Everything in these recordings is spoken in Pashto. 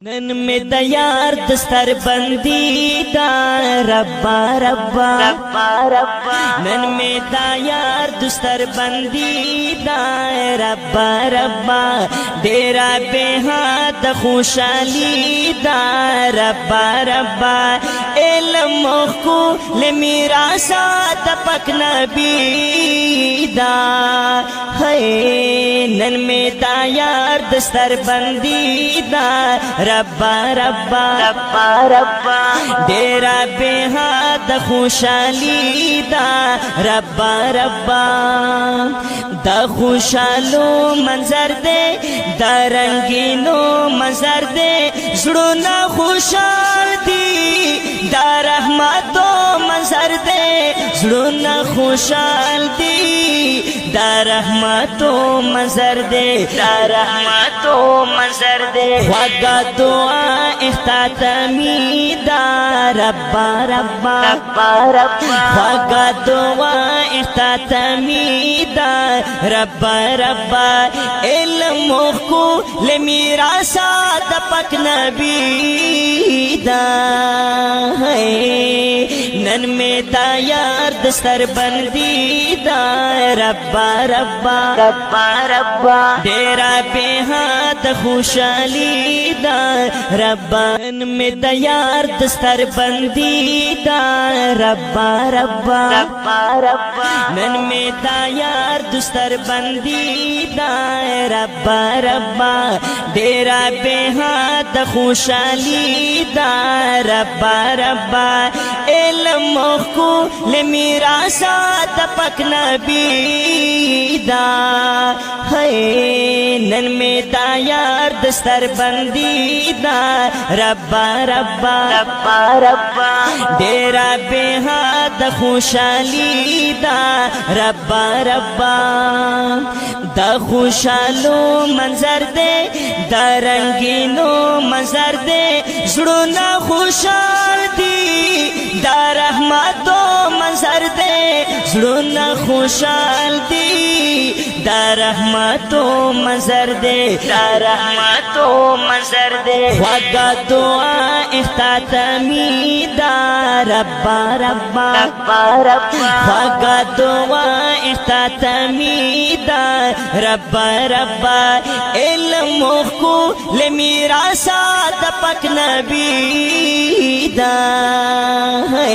नन में तैयार दस्तर बंदी दा रब्बा रब्बा रब्बा रब्बा नन में तैयार दस्तर बंदी दा रब्बा रब्बा डेरा बेहाद खुशाली दा रब्बा रब्बा इल्म को ले मेरा साथ पक नबी दा है नन में तैयार दस्तर बंदी दा रब्बा रब्बा रब्बा रब्बा डेरा बेहाद खुशाली दा रब्बा रब्बा दा खुशालो मंजर दे दा रंगीनो मंजर दे जुड़ना खुशाल दी दा रहमतो मंजर दे जुड़ना खुशाल दी दा रहमतो मंजर दे दा रहमतो मंजर दे वगा दुआ इख्तामी दा रब्बा रब्बा रब्बा रब्बा वगा दुआ इख्तामी दा रब्बा रब्बा इल्म को ले मेरा साथ पक नबी दा है नन में तैयार दस्तर बंदी दा रब्बा रब्बा रब्बा रब्बा डेरा बेहाद खुशाली दा रब्बा नन में तैयार दस्तर बंदी दा रब्बा रब्बा रब्बा रब्बा नन में तैयार दस्तर बंदी दा रब्बा रब्बा डेरा बेहाद खुशाली दा रब्बा रब्बा इल्म को ले मेरा साथ पक नबी दा है नन में तैयार दस्तर बंदी दा रब्बा रब्बा रब्बा रब्बा डेरा बेहाद खुशाली दा रब्बा रब्बा दा खुशालो मंजर दे दा रंगीनो मंजर दे जुड़ना खुशाल दी दा रहमतो मंजर दे जुड़ना खुशाल दी दा रहमतो मंजर दे दा रहमतो मंजर दे वगा दुआ इख्तामी दा रब्बा रब्बा रब्बा रब्बा वगा दुआ इख्तामी दा रब्बा रब्बा इल्म को ले मेरा साथ पक नबी दा है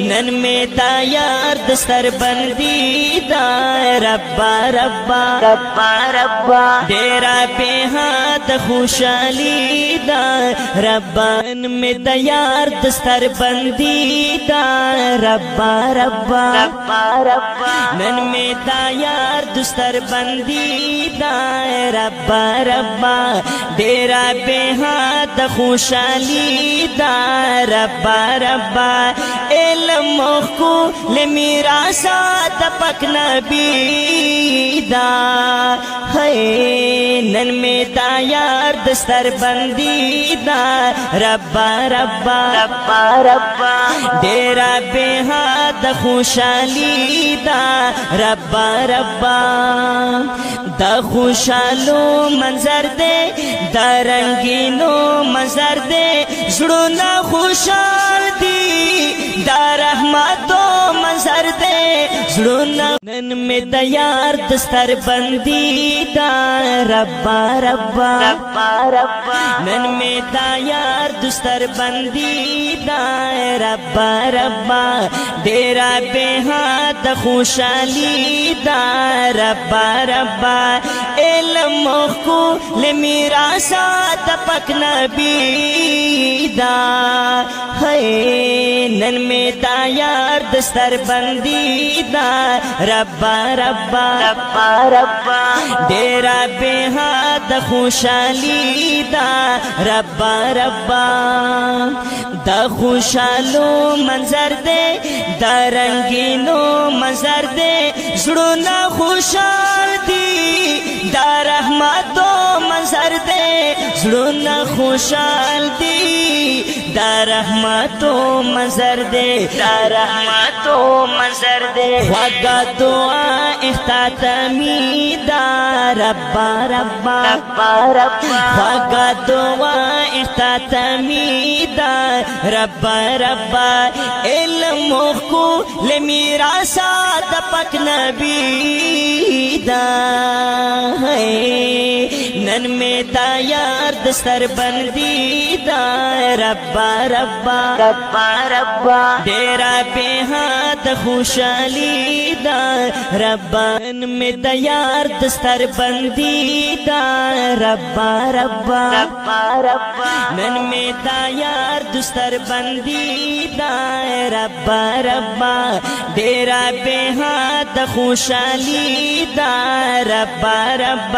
नन में तैयार दस्तर बंदी दा रब्बा रब्बा रब्बा रब्बा डेरा बेहाद खुशाली दा रब्बा नन में तैयार दस्तर बंदी दा रब्बा रब्बा रब्बा रब्बा नन में तैयार दस्तर बंदी दा रब्बा रब्बा डेरा बेहाद खुशाली दा रब्बा रब्बा इल्म को ले मेरा साथ पक नबी दा है नन में तैयार दस्तर बंदी दा रब्बा रब्बा रब्बा रब्बा डेरा बेहाद खुशाली दा रब्बा रब्बा दा खुशालो मंजर दे दा रंगीनो मंजर दे जुड़ना खुशाल दी दा रहमतो मंजर दे जुड़ना नन में तैयार दस्तर बंदी दा रब्बा रब्बा रब्बा रब्बा नन में तैयार दस्तर बंदी दा रब्बा रब्बा डेरा बेहाद खुशाली दा रब्बा रब्बा इल्म को ले मेरा साथ पक नबी दा है नन में तैयार दस्तर बंदी दा रब्बा रब्बा रब्बा रब्बा डेरा बेहाद खुशाली दा रब्बा रब्बा दा खुशालो मंजर दे दा रंगीनो मंजर दे जुड़ना खुशाल दी दा रहमतो मंजर दे जुड़ना खुशाल दी दा रहमतो मंजर दे दा रहमतो मंजर दे वगा दुआ इख्तामी दा रब्बा रब्बा रब्बा रब्बा वगा दुआ اختتامیدا رب رب علم مخو لمیراسا د پاک نبی دا نن میں دا یار دستر بندی دا رب رب رب رب ډیرا به حد خوشالی دا رب نن میں دا یار دستر بندی دا رب رب رب رب نن میں دا یار دستر بندی دا رب رب ډیرا به حد خوشالی دا رب رب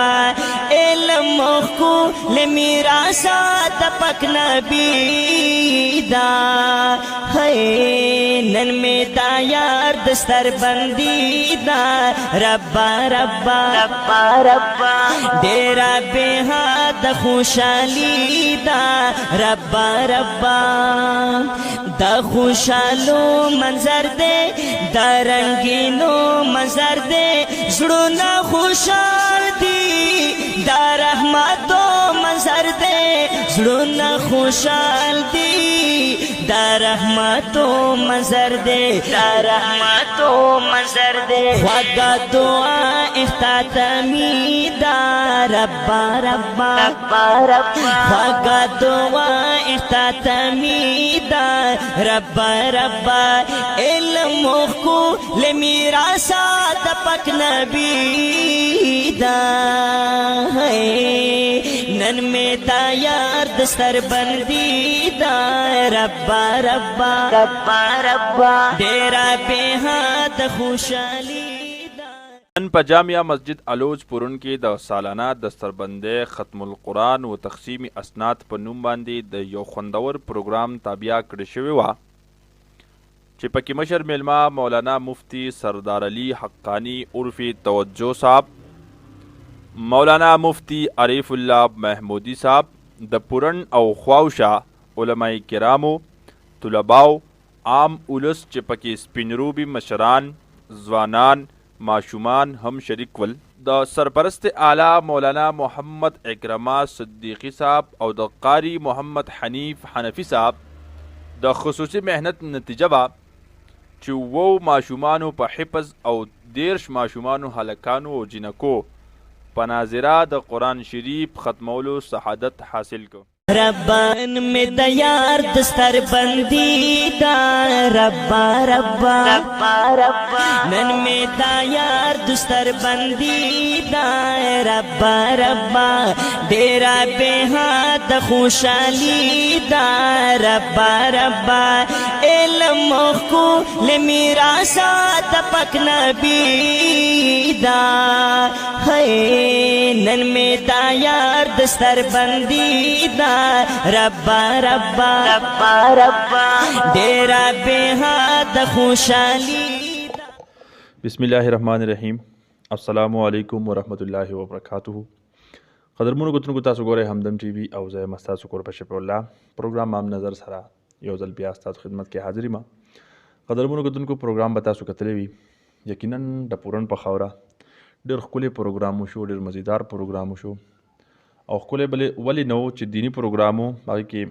علم کو لمیراسا د پاک نبی دا نن میں دا یار دستر بندی دا رب رب رب رب ډیرا به حد خوشالی دا رب رب دا خوشالو منظر دے دا رنگینو منظر دے زړونه خوشال دی دا رحمتو منظر دے زړونه خوشال دی دا رحمتو منظر دے دا رحمتو منظر دے خواږه دعا اختتامی دا رب رب رب رب خواږه دعا اختتامی دا رب رب علم کو لمیراسا د پاک نبی دا نن میں دا یار دستر بندی دا رب رب رب رب ډیرا به حد خوشالی نن په جامعه مسجد الوج پرون کې د سالانه دستربندۍ ختم القرآن و تقسیم اسناد په نوم باندې د یو خوندور پروګرام تابع کړی شوی وه چې پکې مشر میلمه مولانا مفتی سردار علي حقانی عرف توجه صاحب، مولانا مفتی عریف الله محمودی صاحب، د پورن او خواوشا علماء کرامو، طلباو، عام اولس چې پکې سپینروبي مشران، ځوانان، معشومان هم شریک ول. د سرپرست اعلی مولانا محمد اکرما صدیقی صاحب او د قاری محمد حنیف حنفی صاحب د خصوصي مهنت نتیجه به چې وو معشومانو په حفظ او 10 معشومانو هلکانو او جنکو په ناظره د قرآن شریف ختمولو سعادت حاصل کو. ربان میں دا یار دستر بندی دا رب رب رب رب نن میں دا یار دستر بندی دا رب رب ډیرا به حد خوشالی دا رب رب علم کو لمیراسا د پاک نبی دا نن میں دا یار دستر بندی دا رب رب رب رب ډیرا به حد خوشالی. بسم الله الرحمن الرحیم. السلام علیکم ورحمۃ اللہ وبرکاتہ. قدرمنو کتونکو تاسو ګورئ همدم ټي وي او زه یم ستاسو کور په شفیع الله پروګرام مام نظر سره یو ځل بیا ستاسو خدمت کې حاضر یم. قدرمنو کتونکو پروګرام به تاسو کتلی وي، یقینا د پورن په خاوره ډېر ښکلی پروګرام وشو، ډېر مزیدار پروګرام وشو او ښکلی بلې ولې نه و چې دیني پروګرام و. هغې کې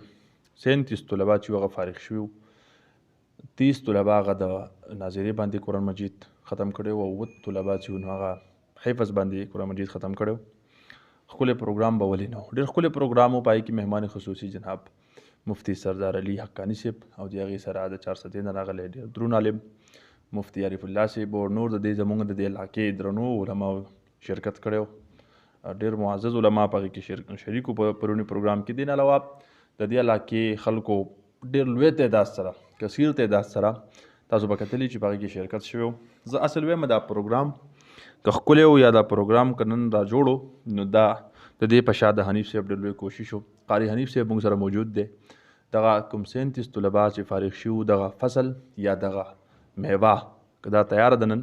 37 طلبا چې هغه فارغ شوي وو، 30 طلبا هغه د ناظرې باندې قرآن مجید ختم کړی و او 7 طلبا چې نو هغه حفظ باندې قرآن مجید ختم کړی و. ښکلی پروګرام به ولې نه و، ډېر ښکلی پروګرام و. په هغې کې مهمان خصوصي جناب مفتی سردار علي حقانی صاحب او د هغې سره د 400 نه راغلی ډېر درون عالم مفتی عریف الله صاحب او نور د دې زموږ د دې علاقې درنو علماو شرکت کړی و. ډېر معزز علما په هغې کې شریکو په پروني پروګرام کې. دین علاوه د دې علاقې خلکو ډېر لوی تعداد سره، کثیر تعداد سره تاسو به کتلي چې په هغې کې شرکت شوی و. زه اصل وایم دا پروګرام که ښکلی و یا دا پروګرام که نن را جوړو نو دا د دې په شا د حنیف صاحب ډېر لوی کوشش و. قاري حنیف صاحب موږ سره موجود دی. دغه کوم 37 طلبا چې فارغ شوي وو، دغه فصل یا دغه میوه که دا تیاره ده نن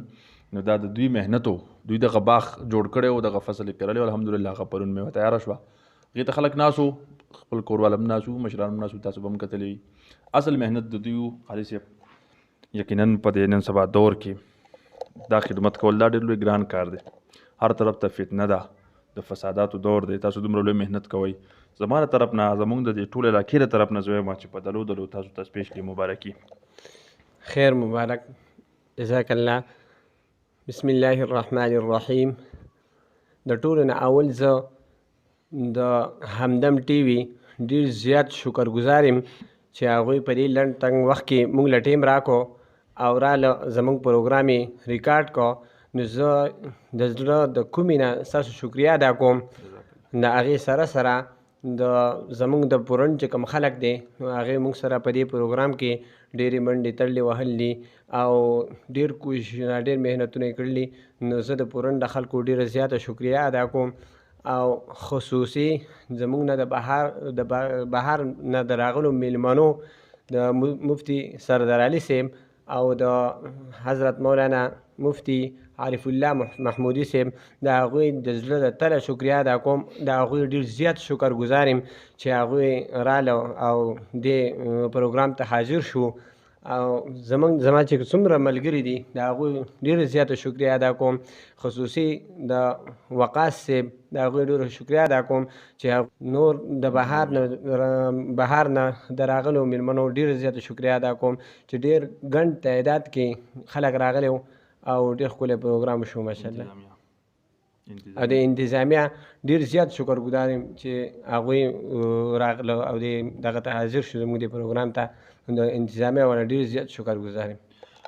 نو دا د دوی محنتو، دوی دغه باغ جوړ کړی و، دغه فصل یې کرلی و. الحمدلله هغه پرون میوه تیاره شوه. هغې ته خلک ناست وو، خپل کورواله هم ناست وو، مشران هم ناست وو، تاسو به هم کتلی وي. اصل محنت د دوی و. قاري صاحب یقینا په دې نن سبا دور کې دا خدمت کول دا ډېر لوی ګران کار دی. هر طرف ته فتنه ده، د فساداتو دور دی. تاسو دومره لوی محنت کوئ زما له طرف نه زمونږ د دې ټولې علاقې له طرف نه زه وایم چې په دلو دلو تاسو ته سپیشلي مبارکي. خیر مبارک، جزاک الله. بسم الله الرحمن الرحیم. د ټولو نه اول زه د همدم ټي وي ډېر زیات شکرګزار یم چې هغوی په دې لنډ تنګ وخت کې موږ له ټیم راکړو او راله زموږ پروګرام یې ریکارډ کړو. نو زه د زړه د کومې نه ستاسو شکریه ادا کوم. د هغې سره سره د زموږ د پورن چې کوم خلک دی نو هغې موږ سره په دې پروګرام کې ډېرې منډې تړلې وهل دي او ډېر کوششونه ډېر محنتونه یې کړي. نو زه د پورن د خلکو ډېره زیاته شکریه ادا کوم او خصوصي زموږ نه د بهر نه د راغلو میلمنو د مفتی سردار علي صاحب او د حضرت مولانا مفتی عارف الله محمودي صاحب د هغوی د زړه د تله شکریه ادا کوم. د هغوی ډېر زیات شکرګزار یم چې هغوی راله او دې پروګرام ته حاضر شو او زما چې څومره ملګري دي د هغوی ډېره زیاته شکریه ادا کوم. خصوصي د وقاص صاحب د هغوی ډېره شکریه ادا کوم چې نور د بهر نه د راغلو میلمنو ډېره زیاته شکریه ادا کوم چې ډېر ګڼ تعداد کې خلک راغلي او ډېر ښکلی پروګرام شو ماشاءالله. او د انتظامیه ډېر زیات شکرګزار یم چې هغوی راغله او دغه ته حاضر شو زموږ دې پروګرام ته. د انتظامیه والا ډېر زیات شکرګزار یم.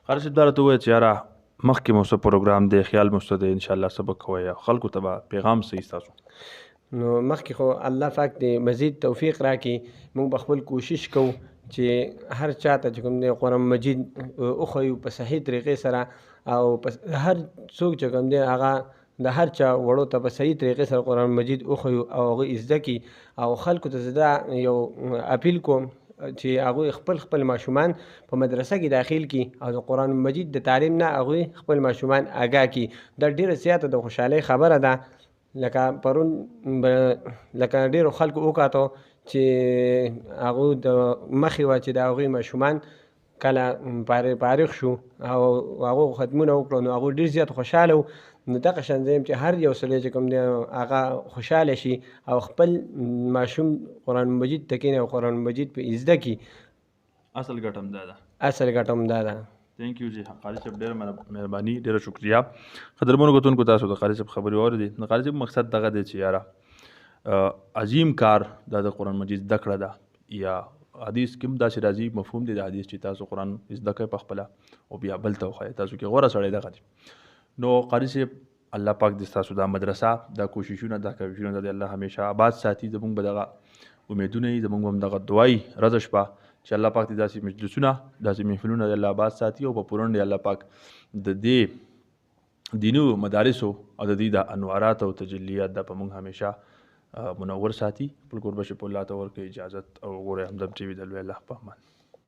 قاري صاحب دا راته ووایه چې یاره مخکې مو څه پروګرام دی، خیال مو څه دی، انشاءالله سبق کوئ او خلکو ته به پیغام څه ستاسو؟ نو مخکې خو الله پاک دې مزید توفیق راکړي. موږ به خپل کوشش کوو چې هر چا ته چې کوم دی قرآن مجید وښیو په صحیح طریقې سره او هر څوک چې کوم دی هغه د هر چا وړو ته په صحیح طریقې سره قرآن مجید وښیو او هغوی زده کړي. او خلکو ته زه دا یو اپیل کوم چې هغوی خپل ماشومان په مدرسه کې داخل کړي او د قرآن مجید د تعلیم نه هغوی خپل ماشومان آګاه کړي. دا ډېره زیاته د خوشحالۍ خبره ده. لکه پرون لکه ډېرو خلکو وکاتو چې هغوی د مخې وه چې د هغوی ماشومان کله فارغ شو او هغو ختمونه وکړو نو هغوی ډېر زیات خوشحاله وو. نو دغه شان زه یم چې هر یو سړی چې کوم دی هغه خوشحاله شي او خپل ماشوم قرآن مجید ته کښېني او قرآن مجید پې زده کړي. اصل ګټه هم دا ده. اصل ګټه هم دا ده. تھینک یو جی قاري صاحب، ډېره مهرباني، ډېره شکریه. قدرمنو کتونکو تاسو د قاري صاحب خبرې واورېدې. د قاري صاحب مقصد دغه دی چې یاره عظیم کار دا د قرآن مجید زده کړه ده. یا حدیث کې هم داسې راځي، مفهوم دی د حدیث چې تاسو قرآن زده کوئ پخپله او بیا بل ته وښایئ. تاسو کې غوره سړی دغه دی. نو قاري صاحب الله پاک دې ستاسو دا مدرسه دا کوششونه دا کوششونه د الله همیشه آباد ساتي. زمونږ به دغه امیدونه وي، زمونږ به هم دغه دعایي ورځ شپه چې الله پاک دې داسې مجلسونه داسې محفلونه د الله آباد ساتي او په پورن دی الله پاک د دې دینو مدارسو او د دې د انوارات او تجلیات دا په مونږ همیشه منور ساتي. خپل کوربه شپ الله ته ورکړي اجازت او ګوره همدم ټي وي د لوی الله په امان.